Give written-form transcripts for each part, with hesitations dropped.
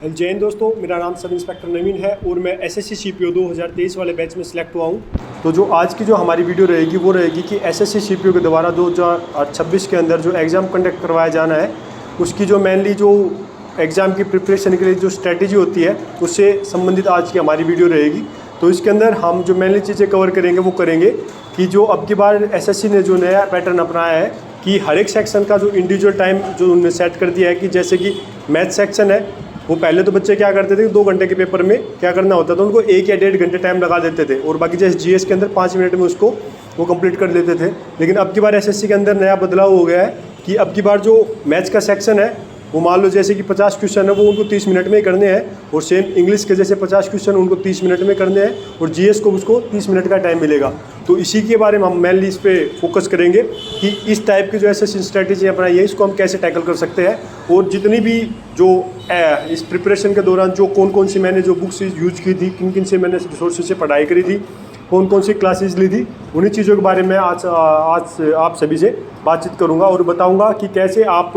जय हिंद दोस्तों, मेरा नाम सब इंस्पेक्टर नवीन है और मैं एसएससी सीपीओ 2023 वाले बैच में सिलेक्ट हुआ हूँ। तो जो आज की जो हमारी वीडियो रहेगी वो रहेगी कि एसएससी सीपीओ के द्वारा 2026 के अंदर जो एग्ज़ाम कंडक्ट करवाया जाना है उसकी जो मेनली जो एग्ज़ाम की प्रिपरेशन के लिए जो स्ट्रैटेजी होती है उससे संबंधित आज की हमारी वीडियो रहेगी। तो इसके अंदर हम जो मेनली चीज़ें कवर करेंगे वो करेंगे कि जो अब की बार एसएससी ने जो नया पैटर्न अपनाया है कि हर एक सेक्शन का जो इंडिविजुअल टाइम जो उन्होंने सेट कर दिया है कि जैसे कि मैथ सेक्शन है, वो पहले तो बच्चे क्या करते थे 2 घंटे के पेपर में क्या करना होता था, उनको 1 या 1.5 घंटे टाइम लगा देते थे और बाकी जैसे जीएस के अंदर 5 मिनट में उसको वो कंप्लीट कर लेते थे। लेकिन अब की बार एसएससी के अंदर नया बदलाव हो गया है कि अब की बार जो मैथ्स का सेक्शन है वो मान लो जैसे कि 50 क्वेश्चन है वो उनको 30 मिनट में ही करने हैं और सेम इंग्लिश के जैसे 50 क्वेश्चन उनको 30 मिनट में करने हैं और जीएस को उसको 30 मिनट का टाइम मिलेगा। तो इसी के बारे में हम मेनली इस पर फोकस करेंगे कि इस टाइप की जो एसएससी स्ट्रैटेजी अपनाई है इसको हम कैसे टैकल कर सकते हैं और जितनी भी जो इस प्रिपरेशन के दौरान जो कौन सी मैंने जो बुक्स यूज की थी, किन से मैंने रिसोर्सेज से पढ़ाई करी थी, कौन सी क्लासेस ली थी, उन्हीं चीज़ों के बारे में आज आप सभी से बातचीत करूंगा और बताऊंगा कि कैसे आप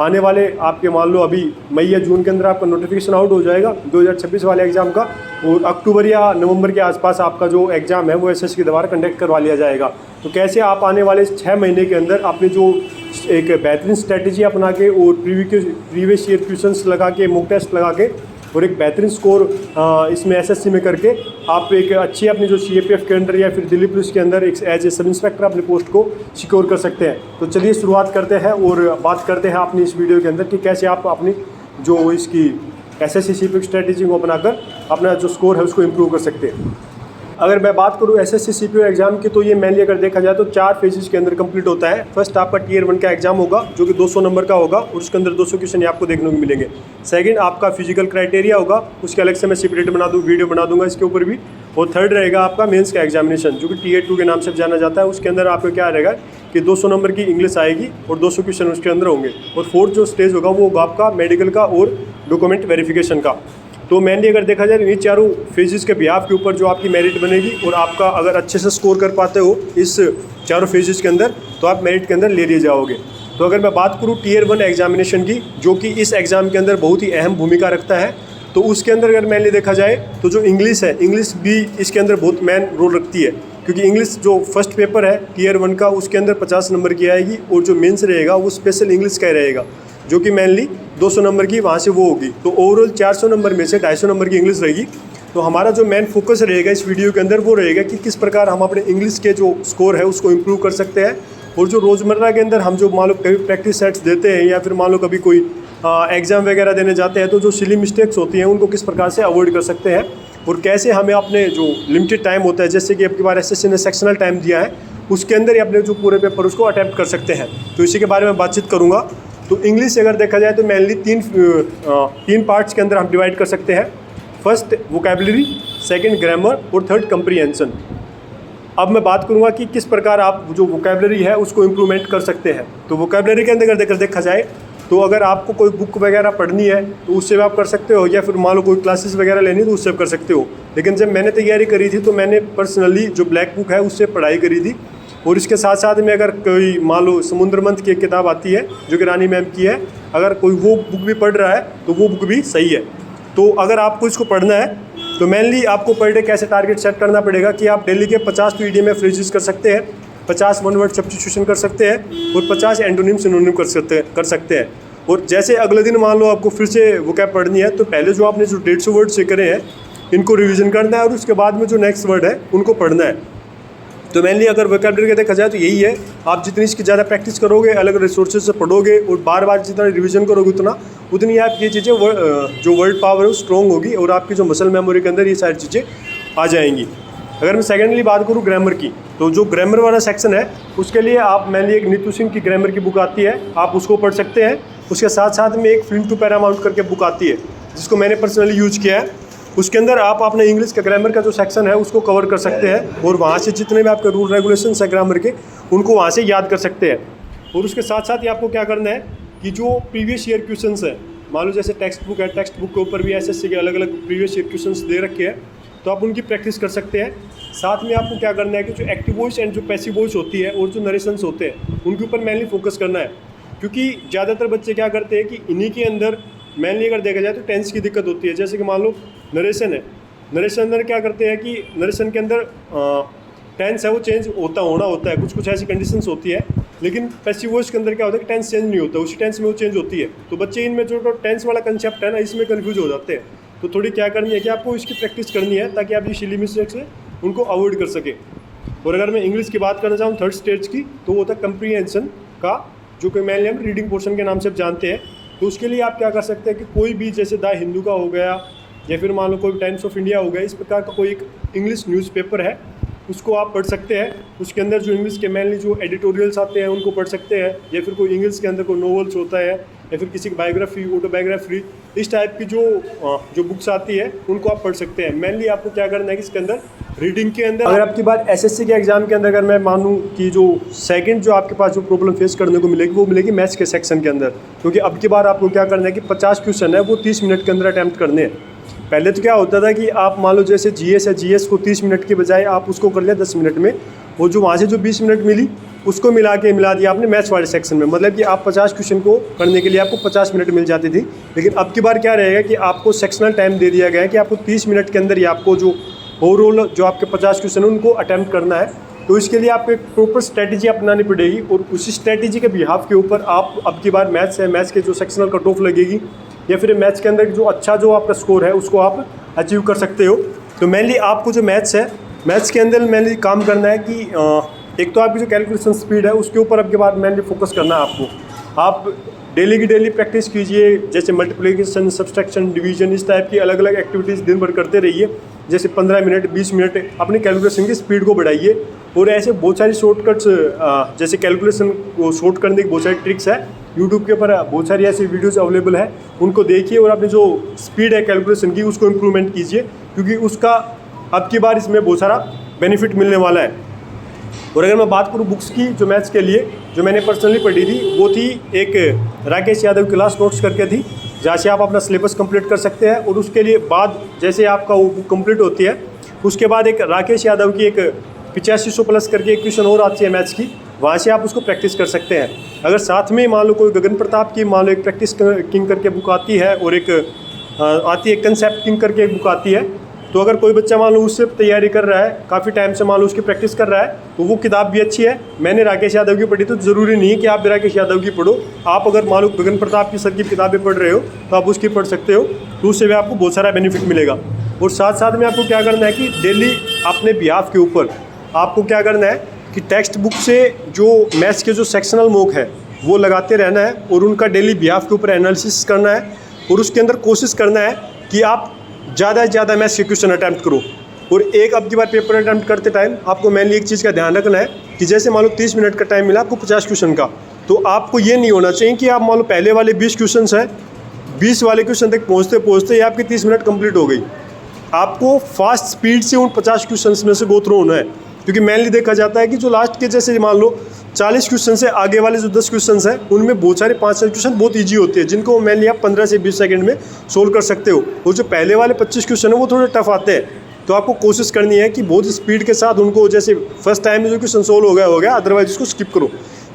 आने वाले आपके मान लो अभी मई या जून के अंदर आपका नोटिफिकेशन आउट हो जाएगा 2026 वाले एग्ज़ाम का और अक्टूबर या नवंबर के आसपास आपका जो एग्ज़ाम है वो एसएससी के द्वारा कंडक्ट करवा लिया जाएगा। तो कैसे आप आने वाले 6 महीने के अंदर अपनी जो एक बेहतरीन स्ट्रैटेजी अपना के और प्रीवियस ईयर क्वेश्चंस लगा के मॉक टेस्ट लगा के और एक बेहतरीन स्कोर इसमें एसएससी में करके आप एक अच्छी अपनी जो सीएपीएफ के अंदर या फिर दिल्ली पुलिस के अंदर एक एज ए सब इंस्पेक्टर अपनी पोस्ट को सिक्योर कर सकते हैं। तो चलिए शुरुआत करते हैं और बात करते हैं अपनी इस वीडियो के अंदर कि कैसे आप अपनी जो इसकी एसएससी सीपीएफ स्ट्रैटेजी को अपनाकर अपना जो स्कोर है उसको इम्प्रूव कर सकते हैं। अगर मैं बात करूं एसएससी सीपीओ एग्जाम की तो ये मेनली अगर देखा जाए तो 4 फेजेस के अंदर कंप्लीट होता है। फर्स्ट आपका टियर 1 का एग्जाम होगा जो कि 200 नंबर का होगा और उसके अंदर 200 क्वेश्चन आपको देखने को मिलेंगे। सेकंड आपका फिजिकल क्राइटेरिया होगा, उसके अलग से मैं सेपरेट वीडियो बना दूंगा इसके ऊपर भी। और थर्ड रहेगा आपका मेंस का एग्जामिनेशन जो कि टियर 2 के नाम से जाना जाता है। उसके अंदर आपको क्या रहेगा कि 200 नंबर की इंग्लिश आएगी और 200 क्वेश्चन उसके अंदर होंगे। और फोर्थ जो स्टेज होगा वो होगा आपका मेडिकल का और डॉक्यूमेंट वेरिफिकेशन का। तो मेनली अगर देखा जाए इन चारों फेजेस के बिहाफ के ऊपर जो आपकी मेरिट बनेगी और आपका अगर अच्छे से स्कोर कर पाते हो इस चारों फेजेस के अंदर तो आप मेरिट के अंदर ले लिए जाओगे। तो अगर मैं बात करूँ टियर 1 एग्जामिनेशन की जो कि इस एग्ज़ाम के अंदर बहुत ही अहम भूमिका रखता है, तो उसके अंदर अगर मेनली देखा जाए तो जो इंग्लिश है, इंग्लिश भी इसके अंदर बहुत मेन रोल रखती है क्योंकि इंग्लिश जो फर्स्ट पेपर है टियर 1 का उसके अंदर 50 नंबर की आएगी और जो मेंस रहेगा वो स्पेशल इंग्लिश का रहेगा जो कि मेनली 200 नंबर की वहाँ से वो होगी। तो ओवरऑल 400 नंबर में से 250 नंबर की इंग्लिश रहेगी। तो हमारा जो मेन फोकस रहेगा इस वीडियो के अंदर वो रहेगा कि किस प्रकार हम अपने इंग्लिश के जो स्कोर है उसको इम्प्रूव कर सकते हैं और जो रोज़मर्रा के अंदर हम जो मान लो कभी प्रैक्टिस सेट्स देते हैं या फिर मान लो कभी कोई एग्ज़ाम वगैरह देने जाते हैं तो जो सिली मिस्टेक्स होती हैं उनको किस प्रकार से अवॉइड कर सकते हैं और कैसे हमें अपने जो लिमिटेड टाइम होता है जैसे कि अब की बार एसएससी ने सेक्शनल टाइम दिया है उसके अंदर ही अपने जो पूरे पेपर उसको अटैम्प्ट कर सकते हैं। तो इसी के बारे में बातचीत करूँगा। तो इंग्लिश अगर देखा जाए तो मेनली तीन पार्ट्स के अंदर हम डिवाइड कर सकते हैं। फर्स्ट वोकैबुलरी, सेकंड ग्रामर और थर्ड कंप्रीहेंशन। अब मैं बात करूंगा कि किस प्रकार आप जो वोकैबुलरी है उसको इम्प्रूवमेंट कर सकते हैं। तो वोकैबुलरी के अंदर अगर देखा जाए तो अगर आपको कोई बुक वगैरह पढ़नी है तो उससे भी आप कर सकते हो या फिर मान लो कोई क्लासेस वगैरह लेनी है तो उससे कर सकते हो। लेकिन जब मैंने तैयारी करी थी तो मैंने पर्सनली जो ब्लैक बुक है उससे पढ़ाई करी थी और इसके साथ साथ में अगर कोई मान लो समुद्र मंथ की एक किताब आती है जो कि रानी मैम की है, अगर कोई वो बुक भी पढ़ रहा है तो वो बुक भी सही है। तो अगर आपको इसको पढ़ना है तो मेनली आपको पर डे कैसे टारगेट सेट करना पड़ेगा कि आप डेली के 50 तो ईडीएम फ्रेजेस कर सकते हैं, 50 वन वर्ड सब्स्टिट्यूशन कर सकते हैं और 50 एंटोनिम सिनोनिम कर सकते हैं। और जैसे अगले दिन मान लो आपको फिर से वोकैब पढ़नी है तो पहले जो आपने जो 150 वर्ड से करे हैं इनको रिविज़न करना है और उसके बाद में जो नेक्स्ट वर्ड है उनको पढ़ना है। तो मेनली अगर वोकैबुलरी का देखा जाए तो यही है, आप जितनी इसकी ज़्यादा प्रैक्टिस करोगे, अलग रिसोर्सेज से पढ़ोगे और बार बार जितना रिवीजन करोगे उतनी आप ये चीज़ें जो वर्ड पावर है वो स्ट्रॉन्ग होगी और आपकी जो मसल मेमोरी के अंदर ये सारी चीज़ें आ जाएंगी। अगर मैं सेकेंडली बात करूँ ग्रामर की तो जो ग्रामर वाला सेक्शन है उसके लिए आप मेनली एक नीतू सिंह की ग्रामर की बुक आती है, आप उसको पढ़ सकते हैं। उसके साथ साथ में एक फिल्म टू पैरामाउंट करके बुक आती है जिसको मैंने पर्सनली यूज किया है। उसके अंदर आप अपने इंग्लिश का ग्रामर का जो सेक्शन है उसको कवर कर सकते हैं और वहाँ से जितने भी आपके रूल रेगुलेशंस है ग्रामर के उनको वहाँ से याद कर सकते हैं। और उसके साथ साथ ही आपको क्या करना है कि जो प्रीवियस ईयर क्वेश्चंस है, मान लो जैसे टेक्स्ट बुक है, टेक्स्ट बुक के ऊपर भी एसएससी के अलग अलग प्रीवियस ईयर क्वेश्चंस दे रखे हैं तो आप उनकी प्रैक्टिस कर सकते हैं। साथ में आपको क्या करना है कि जो एक्टिव वॉइस एंड जो पैसिव वॉइस होती है और जो नरेशंस होते हैं उनके ऊपर मेनली फोकस करना है क्योंकि ज़्यादातर बच्चे क्या करते हैं कि इन्हीं के अंदर मेनली अगर देखा जाए तो टेंस की दिक्कत होती है। जैसे कि मान लो नरेशन है, नरेशन अंदर क्या करते हैं कि नरेशन के अंदर टेंस है वो चेंज होना होता है, कुछ ऐसी कंडीशंस होती है, लेकिन पैसिव वॉइस के अंदर क्या होता है कि टेंस चेंज नहीं होता, उसी टेंस में वो चेंज होती है। तो बच्चे इनमें जो टेंस वाला कंसेप्ट है ना, इसमें कन्फ्यूज हो जाते हैं। तो थोड़ी क्या करनी है कि आपको इसकी प्रैक्टिस करनी है ताकि आप ये सिली मिस्टेक से उनको अवॉइड कर सके। और अगर मैं इंग्लिश की बात करना चाहूँ थर्ड स्टेज की, तो वो होता है कंप्रीहेंशन का, जो कि मेनली हम रीडिंग पोर्शन के नाम से जानते हैं। तो उसके लिए आप क्या कर सकते हैं कि कोई भी जैसे द हिंदू का हो गया या फिर मान लो कोई टाइम्स ऑफ इंडिया हो गया, इस प्रकार का कोई एक इंग्लिश न्यूज़पेपर है, उसको आप पढ़ सकते हैं। उसके अंदर जो इंग्लिश के मेनली जो एडिटोरियल्स आते हैं उनको पढ़ सकते हैं, या फिर कोई इंग्लिश के अंदर कोई नॉवेल्स होता है या फिर किसी की बायोग्राफी, ऑटोबायोग्राफी, इस टाइप की जो बुक्स आती है उनको आप पढ़ सकते हैं। मेनली आपको क्या करना है कि इसके अंदर रीडिंग के अंदर, अगर आपकी बात एसएससी के एग्जाम के अंदर अगर मैं मानूँ कि जो सेकंड जो आपके पास जो प्रॉब्लम फेस करने को मिलेगी वो मिलेगी मैथ्स के सेक्शन के अंदर, क्योंकि अब की बार आपको क्या करना है कि 50 क्वेश्चन है वो 30 मिनट के अंदर अटैम्प्ट करने हैं। पहले तो क्या होता था कि आप मान लो जैसे जीएस है, जीएस को 30 मिनट के बजाय आप उसको कर लिया 10 मिनट में, वो जो वहाँ से जो 20 मिनट मिली उसको मिला दिया आपने मैथ्स वाले सेक्शन में। मतलब कि आप 50 क्वेश्चन को करने के लिए आपको 50 मिनट मिल जाती थी। लेकिन अब की बार क्या रहेगा कि आपको सेक्शनल टाइम दे दिया गया है कि आपको 30 मिनट के अंदर ही आपको जो ओवरऑल जो आपके 50 क्वेश्चन है उनको अटैम्प्ट करना है। तो इसके लिए आपको एक प्रॉपर स्ट्रैटेजी अपनानी पड़ेगी, और उसी स्ट्रैटेजी के बिहाफ के ऊपर आप अब की बार मैथ्स है, मैथ्स के जो सेक्शनल कट ऑफ लगेगी या फिर मैथ्स के अंदर जो अच्छा जो आपका स्कोर है उसको आप अचीव कर सकते हो। तो मेनली आपको जो मैथ्स है, मैथ्स के अंदर मेनली काम करना है कि एक तो आपकी जो कैलकुलेशन स्पीड है उसके ऊपर अब के बाद मेनली फोकस करना है आपको। आप डेली की डेली प्रैक्टिस कीजिए, जैसे मल्टीप्लिकेशन, सब्सट्रैक्शन, डिवीजन, इस टाइप की अलग अलग एक्टिविटीज़ दिन भर करते रहिए। जैसे 15 मिनट 20 मिनट अपनी कैलकुलेशन की स्पीड को बढ़ाइए। और ऐसे बहुत सारी शॉर्टकट्स, जैसे कैलकुलेशन को शॉर्ट करने की बहुत सारी ट्रिक्स है, यूट्यूब के ऊपर बहुत सारी ऐसी वीडियोज़ अवेलेबल है, उनको देखिए और अपनी जो स्पीड है कैलकुलेशन की उसको इम्प्रूवमेंट कीजिए, क्योंकि उसका अब की बार इसमें बहुत सारा बेनिफिट मिलने वाला है। और अगर मैं बात करूँ बुक्स की जो मैथ्स के लिए जो मैंने पर्सनली पढ़ी थी, वो थी एक राकेश यादव क्लास नोट्स करके थी, जहाँ से आप अपना सिलेबस कंप्लीट कर सकते हैं। और उसके लिए बाद जैसे आपका वो बुक कंप्लीट होती है उसके बाद एक राकेश यादव की एक 8500 प्लस करके एक क्वेश्चन और आती है मैथ्स की, वहाँ से आप उसको प्रैक्टिस कर सकते हैं। अगर साथ में मान लो कोई गगन प्रताप की मान लो एक प्रैक्टिस किंग करके बुक आती है, और एक आती है कंसेप्ट किंग करके एक बुक आती है, तो अगर कोई बच्चा मान लो उससे तैयारी कर रहा है, काफ़ी टाइम से मान लो उसकी प्रैक्टिस कर रहा है, तो वो किताब भी अच्छी है। मैंने राकेश यादव की पढ़ी, तो ज़रूरी नहीं है कि आप भी राकेश यादव की पढ़ो। आप अगर मान लो गगन प्रताप की सर की किताबें पढ़ रहे हो तो आप उसकी पढ़ सकते हो, तो उससे भी आपको बहुत सारा बेनिफिट मिलेगा। और साथ साथ में आपको क्या करना है कि डेली अपने बिहाफ के ऊपर आपको क्या करना है कि टेक्स्ट बुक से जो मैथ्स के जो सेक्शनल मॉक है वो लगाते रहना है, और उनका डेली बिहाफ के ऊपर एनालिसिस करना है, और उसके अंदर कोशिश करना है कि आप ज़्यादा से ज़्यादा मैथ्स के क्वेश्चन अटैम्प्ट करो। और एक अब की बार पेपर अटैम्प्ट करते टाइम आपको मेनली एक चीज़ का ध्यान रखना है कि जैसे मान लो 30 मिनट का टाइम मिला आपको 50 क्वेश्चन का, तो आपको ये नहीं होना चाहिए कि आप मान लो पहले वाले 20 क्वेश्चन हैं, 20 वाले क्वेश्चन तक पहुँचते पहुँचते आपकी 30 मिनट कंप्लीट हो गई। आपको फास्ट स्पीड से उन 50 क्वेश्चन में से गो थ्रू होना है, क्योंकि मेनली देखा जाता है कि जो लास्ट के जैसे मान लो 40 क्वेश्चन से आगे वाले जो 10 क्वेश्चन हैं उनमें बहुत सारे 5-6 क्वेश्चन बहुत इजी होते हैं, जिनको मेनली आप 15 से 20 सेकंड में सोल्व कर सकते हो। और जो पहले वाले 25 क्वेश्चन है वो थोड़े टफ आते हैं, तो आपको कोशिश करनी है कि बहुत स्पीड के साथ उनको, जैसे फर्स्ट टाइम में जो क्वेश्चन सोल्व हो गया, अदरवाइज उसको स्किप करो।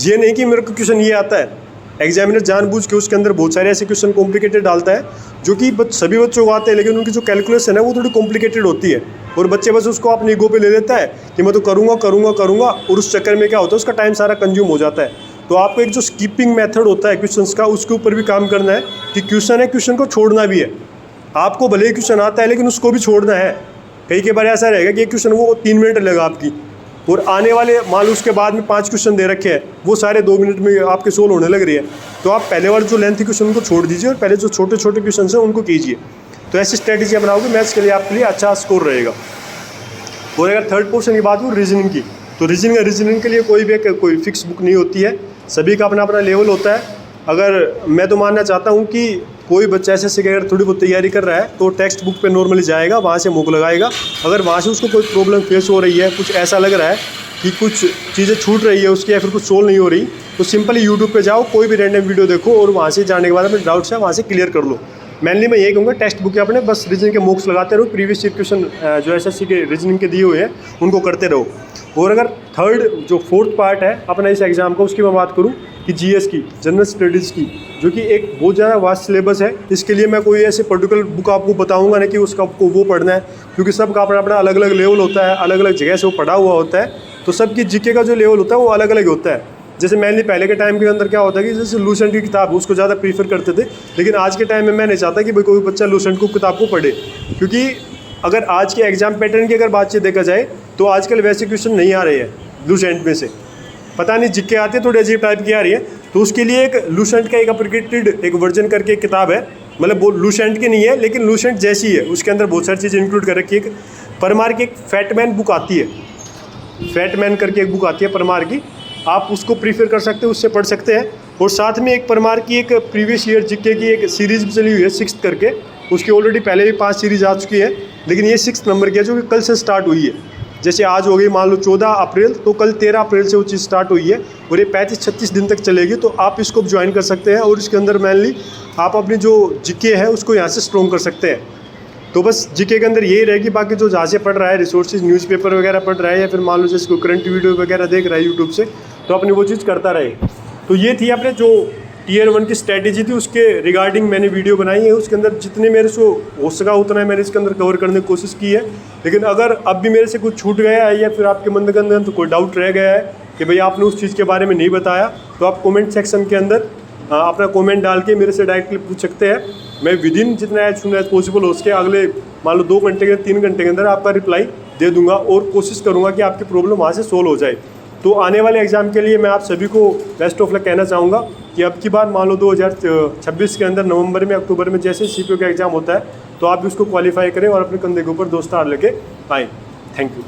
ये नहीं कि मेरे को क्वेश्चन ये आता है, एग्जामिनर जानबूझ के उसके अंदर बहुत सारे ऐसे क्वेश्चन कॉम्प्लिकेटेड डालता है जो कि सभी बच्चों को आते हैं, लेकिन उनकी जो कैलकुलेशन है वो थोड़ी कॉम्प्लिकेटेड होती है, और बच्चे बस उसको अपनी ईगो पे ले लेता है कि मैं तो करूँगा, और उस चक्कर में क्या होता है उसका टाइम सारा कंज्यूम हो जाता है। तो आपको एक जो स्किपिंग मेथड होता है क्वेश्चंस का, उसके ऊपर भी काम करना है कि क्वेश्चन है, क्वेश्चन को छोड़ना भी है। आपको भले ही क्वेश्चन आता है लेकिन उसको भी छोड़ना है। कई बार ऐसा रहेगा कि एक क्वेश्चन वो 3 मिनट लगेगा आपकी, और आने वाले मान लो उसके बाद में 5 क्वेश्चन दे रखे हैं, वो सारे 2 मिनट में आपके सोल्व होने लग रही है। तो आप पहले वाले जो लेंथी क्वेश्चन को छोड़ दीजिए और पहले जो छोटे छोटे क्वेश्चन हैं उनको कीजिए। तो ऐसी स्ट्रेटेजी अपनाओगे मैथ्स के लिए आपके लिए अच्छा स्कोर रहेगा। और अगर थर्ड पोर्शन की बात हो रीजनिंग की, तो रीजनिंग के लिए कोई फिक्स बुक नहीं होती है, सभी का अपना अपना लेवल होता है। अगर मैं तो मानना चाहता हूँ कि कोई बच्चा ऐसे कि अगर थोड़ी बहुत तैयारी कर रहा है तो टेक्स्ट बुक पे नॉर्मली जाएगा, वहाँ से मुक लगाएगा। अगर वहाँ से उसको कोई प्रॉब्लम फेस हो रही है, कुछ ऐसा लग रहा है कि कुछ चीज़ें छूट रही है उसकी या फिर कुछ सोल्व नहीं हो रही, तो सिंपली यूट्यूब पे जाओ, कोई भी रैंडम वीडियो देखो और वहाँ से जाने के बाद अपने डाउट्स है वहाँ से क्लियर कर लो। मेनली मैं यही कहूँगा टेक्स्ट बुक के अपने बस रीजनिंग के मॉक्स लगाते रहो, प्रीवियस ईयर क्वेश्चन जो एसएससी के रीजनिंग के दिए हुए हैं उनको करते रहो। और अगर फोर्थ पार्ट है अपना इस एग्ज़ाम का, उसकी मैं बात करूँ कि जीएस की, जनरल स्टडीज़ की, जो कि एक बहुत ज़्यादा वास्ट सिलेबस है। इसके लिए मैं कोई ऐसे पर्टिकुलर बुक आपको बताऊंगा नहीं कि उसका आपको वो पढ़ना है, क्योंकि सबका अपना अपना अलग अलग लेवल होता है, अलग अलग जगह से वो पढ़ा हुआ होता है, तो सबकी जीके का जो लेवल होता है वो अलग अलग होता है। जैसे मेनली पहले के टाइम के अंदर क्या होता है कि जैसे लूसेंट की किताब उसको ज़्यादा प्रीफर करते थे, लेकिन आज के टाइम में मैं नहीं चाहता कि भाई कोई बच्चा लूसेंट को किताब को पढ़े, क्योंकि अगर आज के एग्जाम पैटर्न की अगर बातचीत देखा जाए तो आजकल वैसे क्वेश्चन नहीं आ रहे हैं लूसेंट में से, पता नहीं जिक्के आते हैं थोड़ी अजीब टाइप की आ रही है। तो उसके लिए एक लूसेंट का एक अपग्रेडेड एक वर्जन करके एक किताब है, मतलब वो लूसेंट की नहीं है लेकिन लूसेंट जैसी है, उसके अंदर बहुत सारी चीज़ें इंक्लूड कर रखी है। परमार की एक फैटमैन बुक आती है, फैटमैन करके एक बुक आती है परमार की, आप उसको प्रीफर कर सकते हो, उससे पढ़ सकते हैं। और साथ में एक परमार की एक प्रीवियस ईयर जीके की एक सीरीज़ चली हुई है 6th करके, उसकी ऑलरेडी पहले भी 5 सीरीज़ आ चुकी है, लेकिन ये 6th नंबर की है जो कि कल से स्टार्ट हुई है। जैसे आज हो गई मान लो 14 अप्रैल, तो कल 13 अप्रैल से वो चीज़ स्टार्ट हुई है और ये 35-36 दिन तक चलेगी। तो आप इसको ज्वाइन कर सकते हैं और इसके अंदर मेनली आप अपनी जो जीके है उसको यहाँ से स्ट्रॉन्ग कर सकते हैं। तो बस जीके के अंदर यही रहेगी, बाकी जो जहाँ से पढ़ रहा है रिसोर्सेज न्यूज़पेपर वगैरह पढ़ रहा है या फिर मान लो जैसे कोई करंट वीडियो वगैरह देख रहा है यूट्यूब से, तो अपनी वो चीज़ करता रहे। तो ये थी अपने जो Tier 1 की स्ट्रैटेजी थी, उसके रिगार्डिंग मैंने वीडियो बनाई है। उसके अंदर जितने मेरे से हो सका उतना मैंने इसके अंदर कवर करने की कोशिश की है। लेकिन अगर अब भी मेरे से कुछ छूट गया है या फिर आपके मन के अंदर तो कोई डाउट रह गया है कि भाई आपने उस चीज़ के बारे में नहीं बताया, तो आप कमेंट सेक्शन के अंदर अपना कमेंट डाल के मेरे से डायरेक्टली पूछ सकते हैं। मैं विदिन जितना एज सुन एज पॉसिबल हो सके अगले मान लो 2 घंटे के 3 घंटे के अंदर आपका रिप्लाई दे दूंगा और कोशिश करूँगा कि आपकी प्रॉब्लम वहाँ से सोल्व हो जाए। तो आने वाले एग्ज़ाम के लिए मैं आप सभी को बेस्ट ऑफ लक कहना चाहूँगा कि अब की बार मान लो 2026 के अंदर नवंबर में अक्टूबर में जैसे सीपीओ का एग्ज़ाम होता है, तो आप भी उसको क्वालिफाई करें और अपने कंधे के ऊपर दोस्तार लेके आएँ। Thank you.